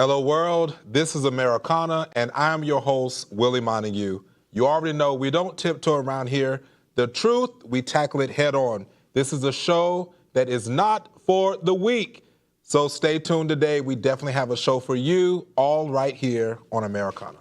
Hello world, this is Americana and I'm your host, Willie Montague. You already know we don't tiptoe around here. The truth, we tackle it head on. This is a show that is not for the weak. So stay tuned today. We definitely have a show for you all right here on Americana.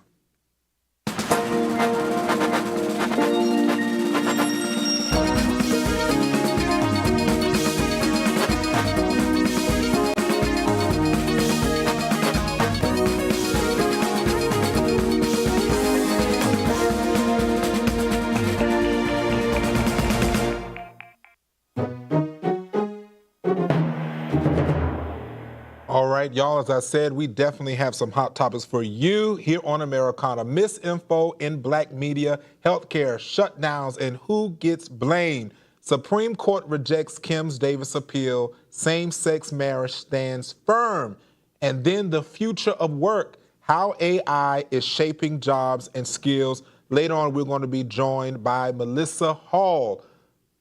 All right, y'all, as I said, we definitely have some hot topics for you here on Americana. Misinfo in black media, healthcare, shutdowns, and who gets blamed. Supreme Court rejects Kim Davis appeal. Same-sex marriage stands firm. And then the future of work, how AI is shaping jobs and skills. Later on, we're going to be joined by Melissa Hall,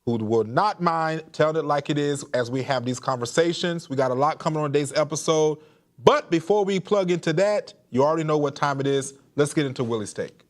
who will not mind telling it like it is as we have these conversations. We got a lot coming on today's episode. But before we plug into that, you already know what time it is. Let's get into Willie's Take.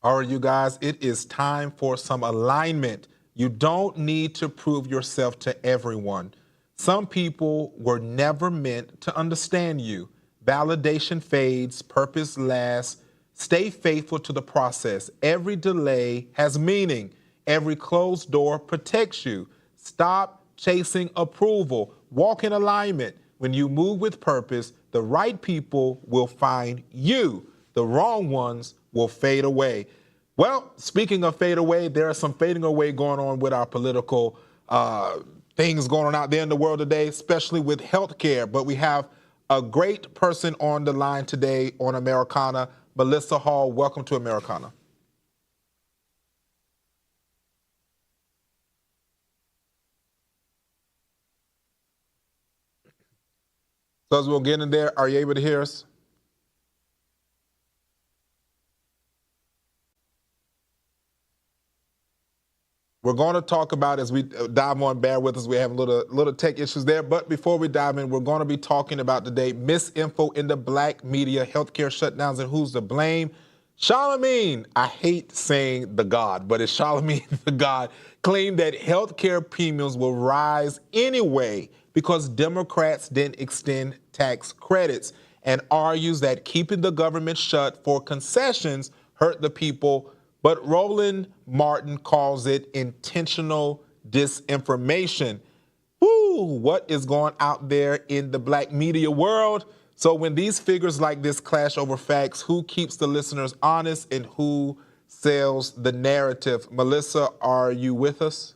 All right, you guys, it is time for some alignment. You don't need to prove yourself to everyone. Some people were never meant to understand you. Validation fades, purpose lasts. Stay faithful to the process. Every delay has meaning. Every closed door protects you. Stop chasing approval. Walk in alignment. When you move with purpose, the right people will find you. The wrong ones will fade away. Well, speaking of fade away, there are some fading away going on with our political things going on out there in the world today, especially with healthcare. But we have a great person on the line today on Americana. Melissa Hall, welcome to Americana. So as we'll get in there, are you able to hear us? We're going to talk about, as we dive on, bear with us, we have little tech issues there. But before we dive in, we're going to be talking about today misinfo in the black media, healthcare shutdowns, and who's to blame. Charlamagne, I hate saying the God, but it's Charlamagne the God, claimed that healthcare premiums will rise anyway because Democrats didn't extend tax credits, and argues that keeping the government shut for concessions hurt the people. But Roland Martin calls it intentional disinformation. Woo, what is going out there in the black media world? So when these figures like this clash over facts, who keeps the listeners honest and who sells the narrative? Melissa, are you with us?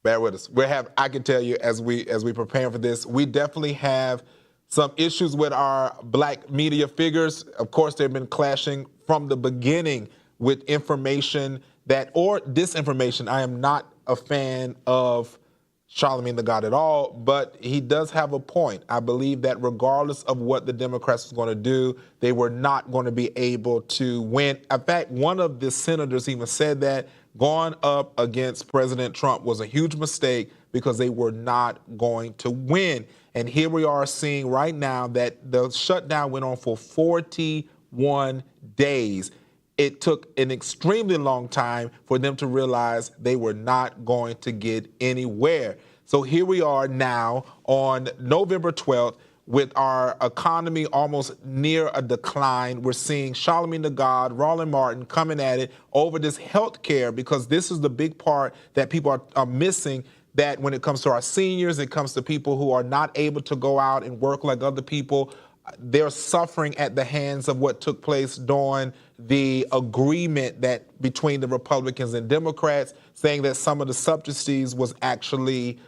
Bear with us. I can tell you as we prepare for this, we definitely have some issues with our black media figures. Of course, they've been clashing from the beginning with information or disinformation. I am not a fan of Charlamagne the God at all, but he does have a point. I believe that regardless of what the Democrats were going to do, they were not going to be able to win. In fact, one of the senators even said that going up against President Trump was a huge mistake because they were not going to win. And here we are seeing right now that the shutdown went on for 41 days. It took an extremely long time for them to realize they were not going to get anywhere. So here we are now on November 12th with our economy almost near a decline. We're seeing Charlamagne the God, Roland Martin coming at it over this health care, because this is the big part that people are missing, that when it comes to our seniors, it comes to people who are not able to go out and work like other people. They're suffering at the hands of what took place during the agreement that between the Republicans and Democrats, saying that some of the subsidies was actually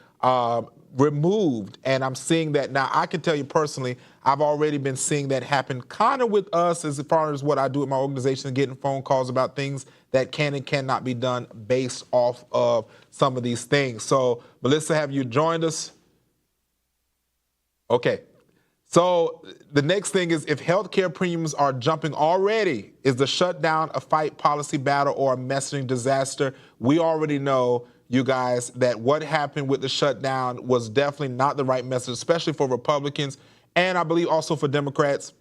removed. And I'm seeing that now. I can tell you personally, I've already been seeing that happen kind of with us as far as what I do at my organization, getting phone calls about things that can and cannot be done based off of some of these things. So, Melissa, have you joined us? Okay. So the next thing is, if healthcare premiums are jumping already, is the shutdown a fight policy battle or a messaging disaster? We already know, you guys, that what happened with the shutdown was definitely not the right message, especially for Republicans, and I believe also for Democrats.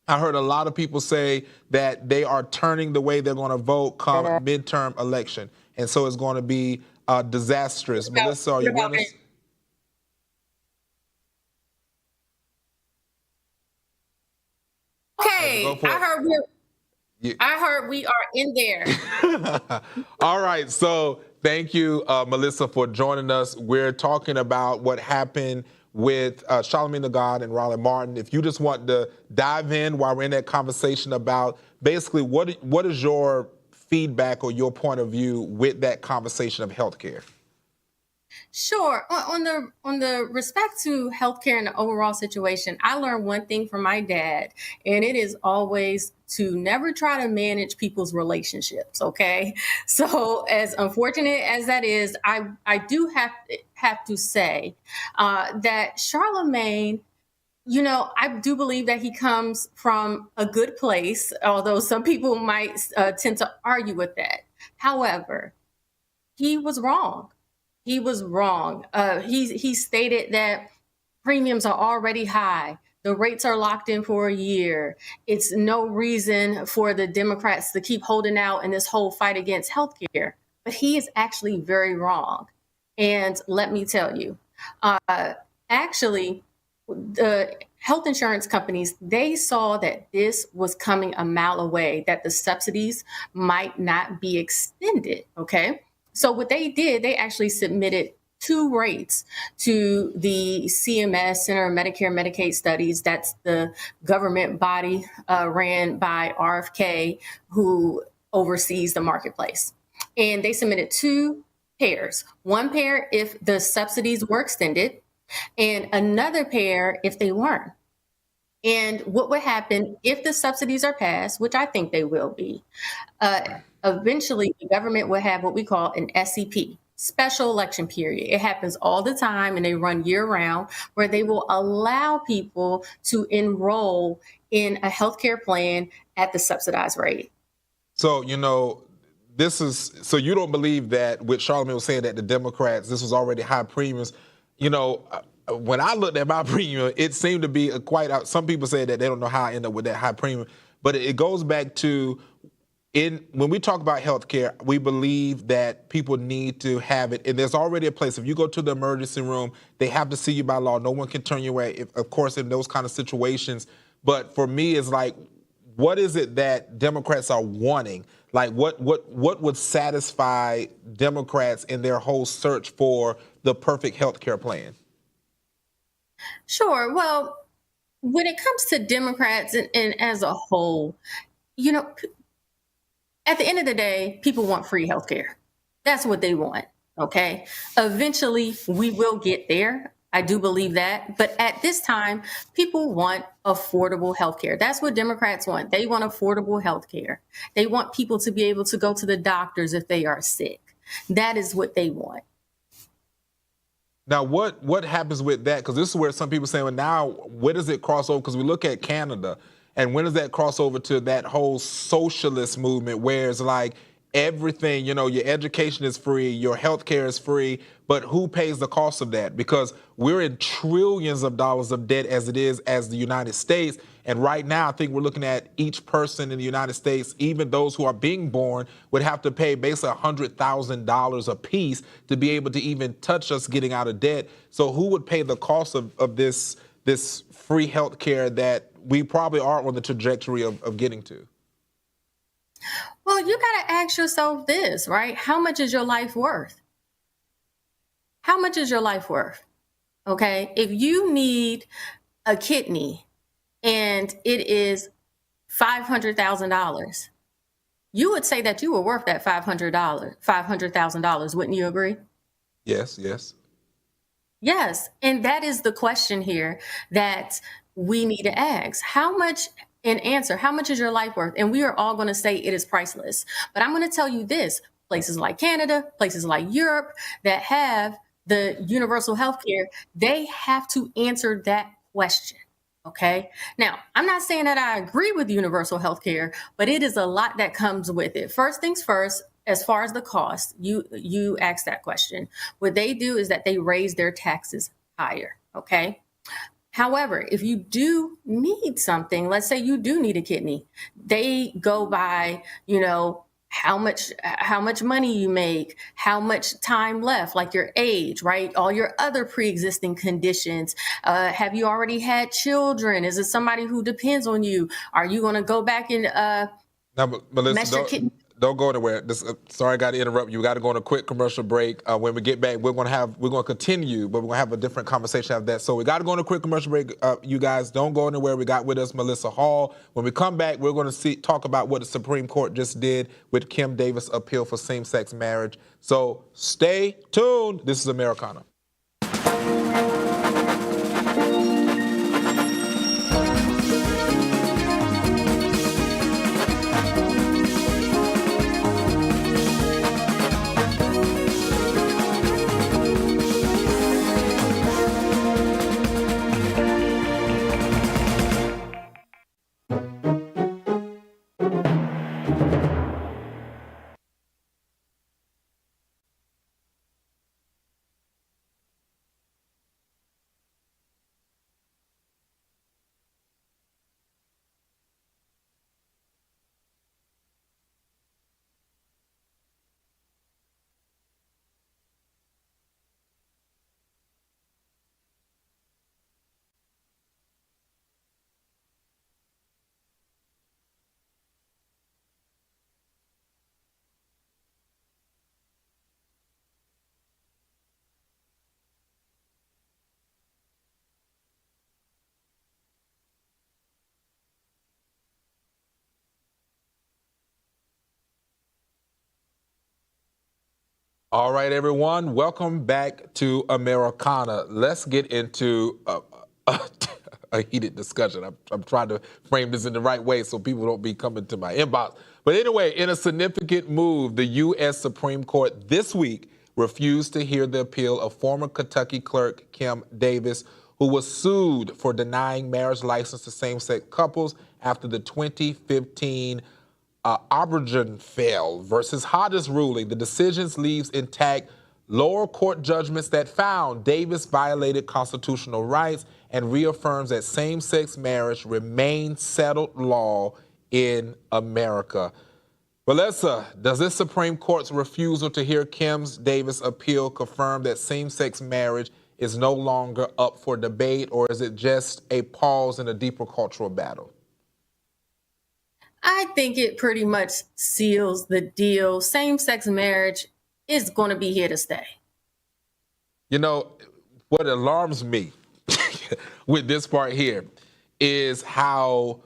I heard a lot of people say that they are turning the way they're going to vote come midterm election, and so it's going to be disastrous. Melissa, are you with us? Okay, I heard we are in there. All right, so thank you, Melissa, for joining us. We're talking about what happened with Charlamagne Tha God and Raleigh Martin. If you just want to dive in while we're in that conversation about basically what is your feedback or your point of view with that conversation of healthcare? Sure. On the respect to healthcare and the overall situation, I learned one thing from my dad, and it is always to never try to manage people's relationships. Okay. So as unfortunate as that is, I do have to say that Charlamagne, I do believe that he comes from a good place, although some people might tend to argue with that. However, he was wrong. He was wrong. He stated that premiums are already high. The rates are locked in for a year. It's no reason for the Democrats to keep holding out in this whole fight against healthcare. But he is actually very wrong. And let me tell you, actually, the health insurance companies, they saw that this was coming a mile away, that the subsidies might not be extended. Okay. So what they did, they actually submitted two rates to the CMS, Center of Medicare and Medicaid Studies. That's the government body ran by RFK, who oversees the marketplace. And they submitted two pairs. One pair if the subsidies were extended, and another pair if they weren't. And what would happen if the subsidies are passed, which I think they will be, eventually the government will have what we call an SEP, special election period. It happens all the time and they run year round, where they will allow people to enroll in a healthcare plan at the subsidized rate. So, so you don't believe that what Charlamagne was saying, that the Democrats, this was already high premiums. When I looked at my premium, it seemed to be some people say that they don't know how I end up with that high premium, but it goes back to when we talk about healthcare, we believe that people need to have it, and there's already a place. If you go to the emergency room, they have to see you by law. No one can turn you away, of course, in those kind of situations. But for me, it's like, what is it that Democrats are wanting? Like, what would satisfy Democrats in their whole search for the perfect healthcare plan? Sure. Well, when it comes to Democrats and as a whole, at the end of the day, people want free healthcare. That's what they want. Okay. Eventually, we will get there. I do believe that. But at this time, people want affordable healthcare. That's what Democrats want. They want affordable healthcare. They want people to be able to go to the doctors if they are sick. That is what they want. Now, what happens with that? Because this is where some people say, well, now, where does it cross over? Because we look at Canada, and when does that cross over to that whole socialist movement where it's like everything, your education is free, your health care is free, but who pays the cost of that? Because we're in trillions of dollars of debt as it is as the United States. And right now, I think we're looking at each person in the United States, even those who are being born, would have to pay basically $100,000 a piece to be able to even touch us getting out of debt. So who would pay the cost of this free health care that we probably are on the trajectory of getting to? Well, you got to ask yourself this, right? How much is your life worth? How much is your life worth? Okay. If you need a kidney and it is $500,000, you would say that you were worth that $500,000, wouldn't you agree? Yes. Yes. And that is the question here that we need to ask. How much is your life worth? And we are all going to say it is priceless. But I'm going to tell you this, places like Canada, places like Europe that have the universal health care, they have to answer that question. Okay. Now, I'm not saying that I agree with universal health care, but it is a lot that comes with it. First things first, as far as the cost, you asked that question. What they do is that they raise their taxes higher. Okay. However, if you do need something, let's say you do need a kidney, they go by, how much money you make, how much time left, like your age, right? All your other pre-existing conditions. Have you already had children? Is it somebody who depends on you? Are you going to go back and Now, Melissa, mess your kidney? don't go anywhere. Sorry, I got to interrupt you. We got to go on a quick commercial break. When we get back, we're going to continue, but we're going to have a different conversation after that. So we got to go on a quick commercial break. You guys, don't go anywhere. We got with us Melissa Hall. When we come back, we're going to talk about what the Supreme Court just did with Kim Davis' appeal for same-sex marriage. So stay tuned. This is Americana. All right, everyone, welcome back to Americana. Let's get into a heated discussion. I'm trying to frame this in the right way so people don't be coming to my inbox. But anyway, in a significant move, the U.S. Supreme Court this week refused to hear the appeal of former Kentucky clerk Kim Davis, who was sued for denying marriage license to same-sex couples after the 2015 Obergenfeld versus Hodges ruling. The decisions leaves intact lower court judgments that found Davis violated constitutional rights and reaffirms that same-sex marriage remains settled law in America. Melissa, does this Supreme Court's refusal to hear Kim Davis' appeal confirm that same-sex marriage is no longer up for debate, or is it just a pause in a deeper cultural battle? I think it pretty much seals the deal. Same-sex marriage is going to be here to stay. You know, what alarms me with this part here is how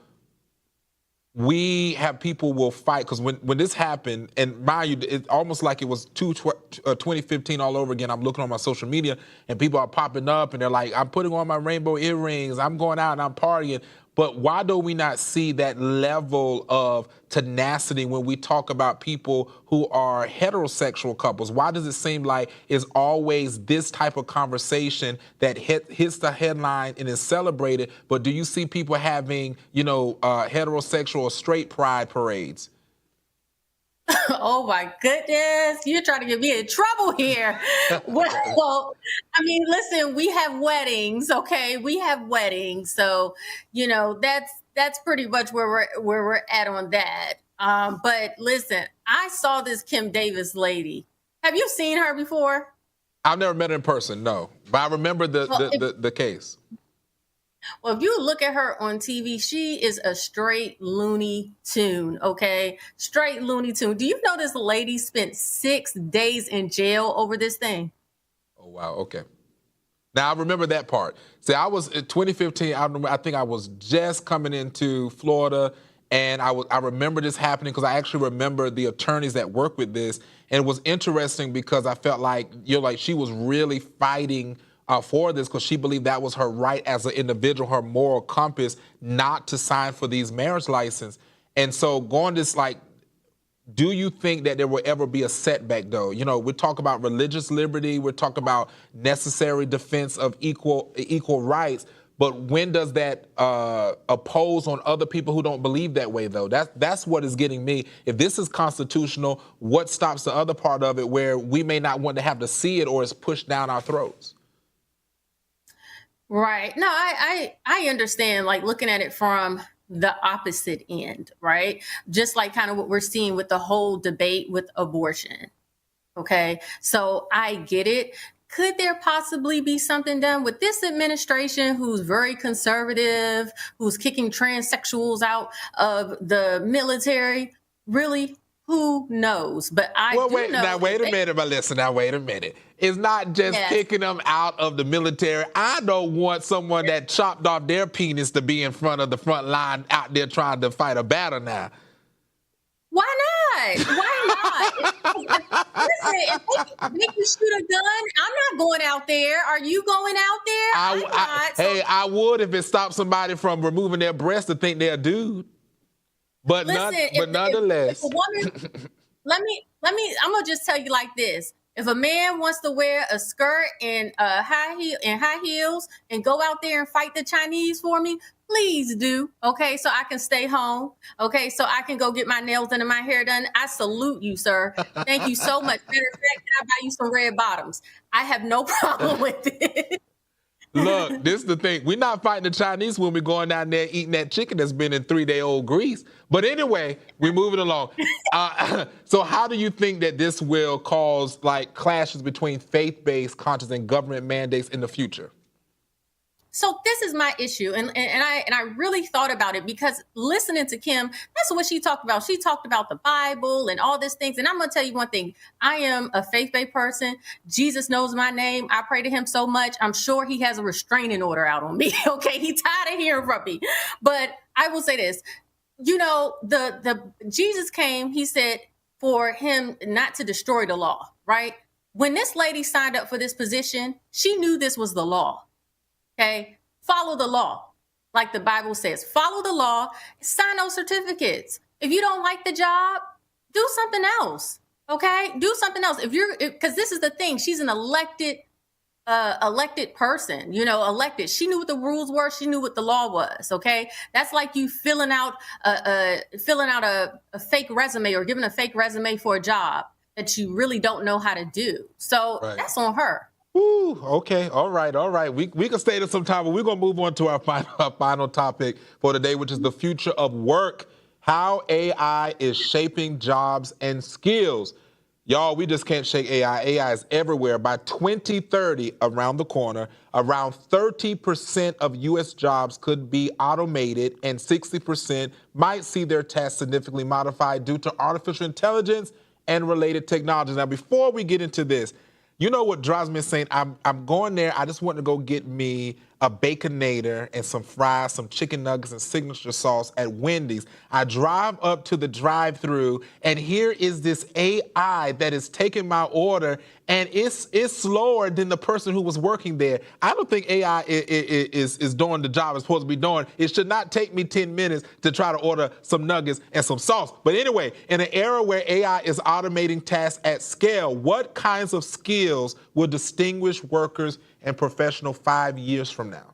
we have people will fight, because when this happened, and mind you, it's almost like it was 2015 all over again. I'm looking on my social media and people are popping up and they're like, I'm putting on my rainbow earrings, I'm going out and I'm partying. But why do we not see that level of tenacity when we talk about people who are heterosexual couples? Why does it seem like it's always this type of conversation that hits the headline and is celebrated? But do you see people having, heterosexual or straight pride parades? Oh my goodness, you're trying to get me in trouble here. Well, I mean, listen, we have weddings, okay? We have weddings. So, that's pretty much where we're at on that. But listen, I saw this Kim Davis lady. Have you seen her before? I've never met her in person, no. But I remember the case. Well, if you look at her on TV, she is a straight Looney Tune, okay? Straight Looney Tune. Do you know this lady spent 6 days in jail over this thing? Oh, wow, okay. Now, I remember that part. See, I was in 2015, I think I was just coming into Florida, and I remember this happening because I actually remember the attorneys that work with this, and it was interesting because I felt like, she was really fighting for this because she believed that was her right as an individual, her moral compass, not to sign for these marriage license. And so going this, do you think that there will ever be a setback, though? We talk about religious liberty, we're talking about necessary defense of equal rights, But when does that oppose on other people who don't believe that way, though? That's what is getting me. If this is constitutional, what stops the other part of it where we may not want to have to see it or it's pushed down our throats? Right. No, I understand, like, looking at it from the opposite end, right? Just like kind of what we're seeing with the whole debate with abortion. Okay. So I get it. Could there possibly be something done with this administration who's very conservative, who's kicking transsexuals out of the military? Really? Who knows? But I Well, do wait, know now, wait a minute, but listen, now, wait a minute. It's not just yes. kicking them out of the military. I don't want someone that chopped off their penis to be in front of the front line out there trying to fight a battle now. Why not? Why not? Listen, if they can shoot a gun, I'm not going out there. Are you going out there? I'm not. Hey, I would if it stopped somebody from removing their breast to think they're a dude. But Listen, nonetheless. if a woman, I'm gonna just tell you like this. If a man wants to wear a skirt and high heels and go out there and fight the Chinese for me, please do. Okay, so I can stay home. Okay, so I can go get my nails done and my hair done. I salute you, sir. Thank you so much. Matter of fact, I'll buy you some red bottoms. I have no problem with it. Look, this is the thing. We're not fighting the Chinese when we're going down there eating that chicken that's been in 3-day-old grease. But anyway, we're moving along. So how do you think that this will cause like clashes between faith-based conscience and government mandates in the future? So this is my issue, and I really thought about it because listening to Kim, that's what she talked about. She talked about the Bible and all these things. And I'm gonna tell you one thing: I am a faith-based person. Jesus knows my name. I pray to Him so much. I'm sure He has a restraining order out on me. Okay, He's tired of hearing from me. But I will say this: you know, the Jesus came. He said for Him not to destroy the law. Right? When this lady signed up for this position, she knew this was the law. Okay, follow the law. Like the Bible says, follow the law, sign those certificates. If you don't like the job, do something else. Okay, do something else. Because this is the thing, she's an elected person, elected. She knew what the rules were. She knew what the law was. Okay, that's like you filling out a fake resume or giving a fake resume for a job that you really don't know how to do. So right. That's on her. Ooh, okay, all right. We can stay there sometime, but we're gonna move on to our final topic for today, which is the future of work. How AI is shaping jobs and skills. Y'all, we just can't shake AI. AI is everywhere. By 2030, around the corner, around 30% of U.S. jobs could be automated, and 60% might see their tasks significantly modified due to artificial intelligence and related technologies. Now, before we get into this, you know what drives me insane? I'm going there. I just want to go get me a Baconator and some fries, some chicken nuggets and signature sauce at Wendy's. I drive up to the drive-thru, and here is this AI that is taking my order, and it's slower than the person who was working there. I don't think AI is doing the job it's supposed to be doing. It should not take me 10 minutes to try to order some nuggets and some sauce. But anyway, in an era where AI is automating tasks at scale, what kinds of skills will distinguish workers and professional 5 years from now?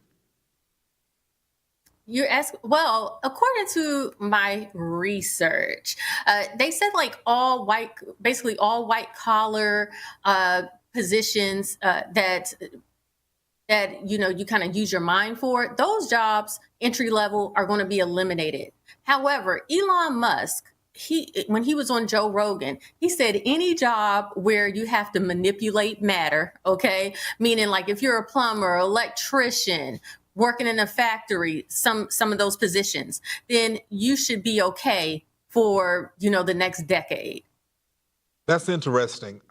You ask, well, according to my research, they said like basically all white collar positions that you kind of use your mind for, those jobs, entry level, are going to be eliminated. However, Elon Musk, when he was on Joe Rogan, he said any job where you have to manipulate matter, okay, meaning like if you're a plumber, electrician, working in a factory, some of those positions, then you should be okay for the next decade. That's interesting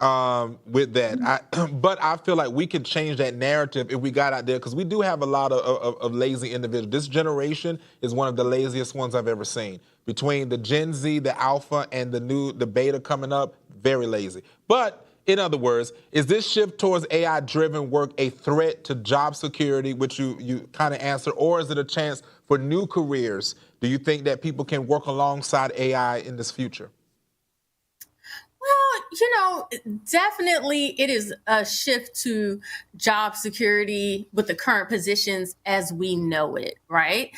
with that. But I feel like we could change that narrative if we got out there, because we do have a lot of lazy individuals. This generation is one of the laziest ones I've ever seen. Between the Gen Z, the Alpha, and the Beta coming up, very lazy. But in other words, is this shift towards AI-driven work a threat to job security, which you kind of answered, or is it a chance for new careers? Do you think that people can work alongside AI in this future? Well, Definitely it is a shift to job security with the current positions as we know it, right?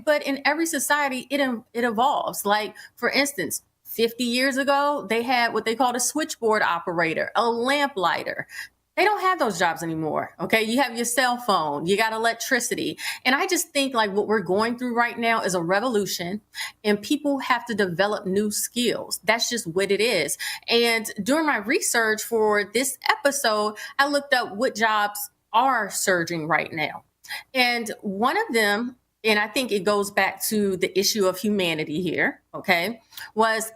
But in every society, it evolves. Like, for instance, 50 years ago, they had what they called a switchboard operator, a lamplighter. They don't have those jobs anymore. Okay. You have your cell phone, you got electricity. And I just think like what we're going through right now is a revolution, and people have to develop new skills. That's just what it is. And during my research for this episode, I looked up what jobs are surging right now. And one of them, and I think it goes back to the issue of humanity here, okay, was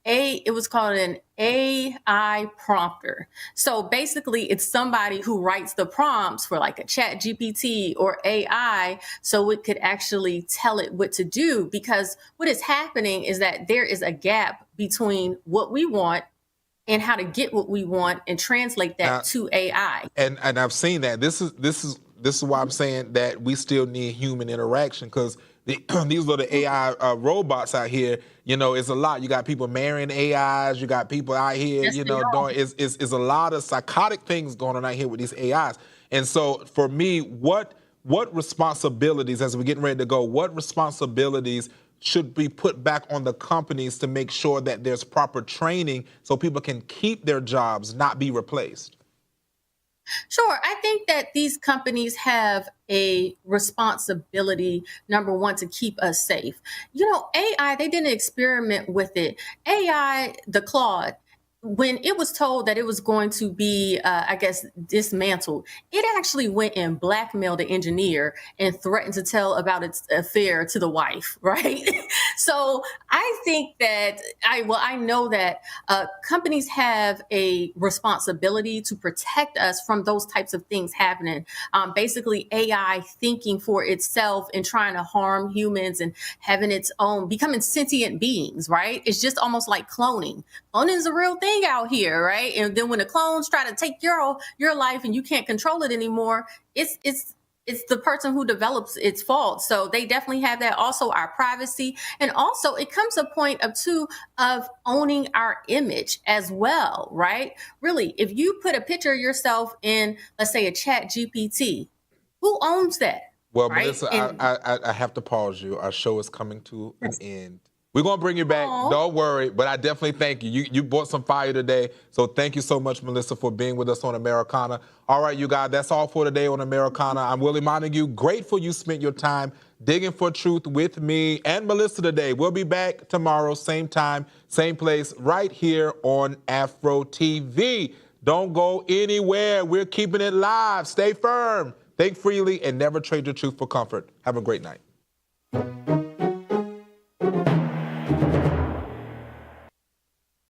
it was called an AI prompter. So basically it's somebody who writes the prompts for like a chat GPT or AI so it could actually tell it what to do. Because what is happening is that there is a gap between what we want and how to get what we want and translate that to AI. And I've seen that. This is why I'm saying that we still need human interaction, because these little AI robots out here, it's a lot. You got people marrying AIs. You got people out here, Yes, doing is a lot of psychotic things going on out here with these AIs. And so for me, what responsibilities, as we're getting ready to go, what responsibilities should be put back on the companies to make sure that there's proper training so people can keep their jobs, not be replaced? Sure. I think that these companies have a responsibility, number one, to keep us safe. AI, they didn't experiment with it. AI, the Claude, when it was told that it was going to be, I guess, dismantled, it actually went and blackmailed the engineer and threatened to tell about its affair to the wife, right? So I think that I know that companies have a responsibility to protect us from those types of things happening. Basically, AI thinking for itself and trying to harm humans and having its own, becoming sentient beings, right? It's just almost like cloning. Cloning is a real thing out here, right? And then when the clones try to take your life and you can't control it anymore, it's the person who develops its fault. So they definitely have that. Also, our privacy, and also it comes a point of owning our image as well, right? Really, if you put a picture of yourself in, let's say, a chat GPT, who owns that? Well, right? Melissa, I have to pause you. Our show is coming to an end. We're going to bring you back. Aww. Don't worry. But I definitely thank you. You brought some fire today. So thank you so much, Melissa, for being with us on Americana. All right, you guys, that's all for today on Americana. I'm Willie Montague. Grateful you spent your time digging for truth with me and Melissa today. We'll be back tomorrow, same time, same place, right here on AFROTV. Don't go anywhere. We're keeping it live. Stay firm, think freely, and never trade your truth for comfort. Have a great night.